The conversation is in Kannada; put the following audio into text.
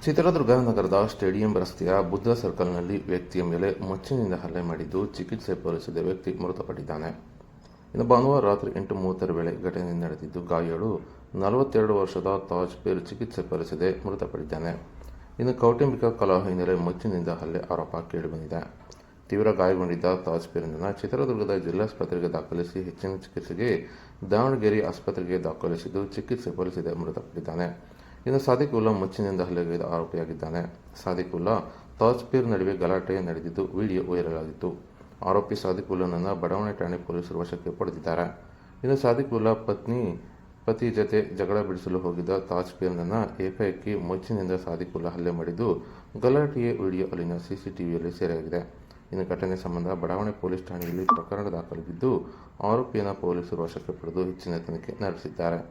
ಚಿತ್ರದುರ್ಗ ನಗರದ ಸ್ಟೇಡಿಯಂ ರಸ್ತೆಯ ಬುದ್ಧ ಸರ್ಕಲ್ನಲ್ಲಿ ವ್ಯಕ್ತಿಯ ಮೇಲೆ ಮಚ್ಚಿನಿಂದ ಹಲ್ಲೆ ಮಾಡಿದ್ದು ಚಿಕಿತ್ಸೆ ಫಲಿಸದ ವ್ಯಕ್ತಿ ಮೃತಪಟ್ಟಿದ್ದಾನೆ. ಇನ್ನು ಭಾನುವಾರ ರಾತ್ರಿ 8:30 ವೇಳೆ ಘಟನೆ ನಡೆದಿದ್ದು, ಗಾಯಾಳು 42 ವರ್ಷದ ತಾಜ್ಪೀರ್ ಚಿಕಿತ್ಸೆ ಫಲಿಸದೆ ಮೃತಪಟ್ಟಿದ್ದಾನೆ. ಇನ್ನು ಕೌಟುಂಬಿಕ ಕಲಹ ಹಿನ್ನೆಲೆ ಮಚ್ಚಿನಿಂದ ಹಲ್ಲೆ ಆರೋಪ ಕೇಳಿಬಂದಿದೆ. ತೀವ್ರ ಗಾಯಗೊಂಡಿದ್ದ ತಾಜ್ಪೀರ್ನನ್ನು ಚಿತ್ರದುರ್ಗದ ಜಿಲ್ಲಾಸ್ಪತ್ರೆಗೆ ದಾಖಲಿಸಿ ಹೆಚ್ಚಿನ ಚಿಕಿತ್ಸೆಗೆ ದಾವಣಗೆರೆ ಆಸ್ಪತ್ರೆಗೆ ದಾಖಲಿಸಿದ್ದು, ಚಿಕಿತ್ಸೆ ಫಲಿಸದೆ ಮೃತಪಟ್ಟಿದ್ದಾನೆ. ಇನ್ನು ಸಾದಿಕ್ ಉಲ್ಲಾ ಮಚ್ಚಿನಿಂದ ಹಲ್ಲೆಗೈದ ಆರೋಪಿಯಾಗಿದ್ದಾನೆ. ಸಾದಿಕ್ ಉಲ್ಲಾ ತಾಜ್ಪೀರ್ ನಡುವೆ ಗಲಾಟೆ ನಡೆದಿದ್ದು, ವಿಡಿಯೋ ವೈರಲ್ ಆಗಿತ್ತು. ಆರೋಪಿ ಸಾದಿಕ್ ಉಲ್ಲಾನನ್ನು ಬಡಾವಣೆ ಠಾಣೆ ಪೊಲೀಸರು ವಶಕ್ಕೆ ಪಡೆದಿದ್ದಾರೆ. ಇನ್ನು ಸಾದಿಕ್ ಉಲ್ಲಾ ಪತಿ ಜತೆ ಜಗಳ ಬಿಡಿಸಲು ಹೋಗಿದ್ದ ತಾಜ್ಪೀರ್ನನ್ನು ಏಕಾಏಕಿ ಮಚ್ಚಿನಿಂದ ಸಾದಿಕ್ ಉಲ್ಲಾ ಹಲ್ಲೆ ಮಾಡಿದ್ದು, ಗಲಾಟೆಯ ವಿಡಿಯೋ ಅಲ್ಲಿನ ಸಿಸಿಟಿವಿಯಲ್ಲಿ ಸೆರೆಯಾಗಿದೆ. ಇನ್ನು ಘಟನೆ ಸಂಬಂಧ ಬಡಾವಣೆ ಪೊಲೀಸ್ ಠಾಣೆಯಲ್ಲಿ ಪ್ರಕರಣ ದಾಖಲಾಗಿದ್ದು, ಆರೋಪಿಯನ್ನು ಪೊಲೀಸರು ವಶಕ್ಕೆ ಪಡೆದು ಹೆಚ್ಚಿನ ತನಿಖೆ ನಡೆಸಿದ್ದಾರೆ.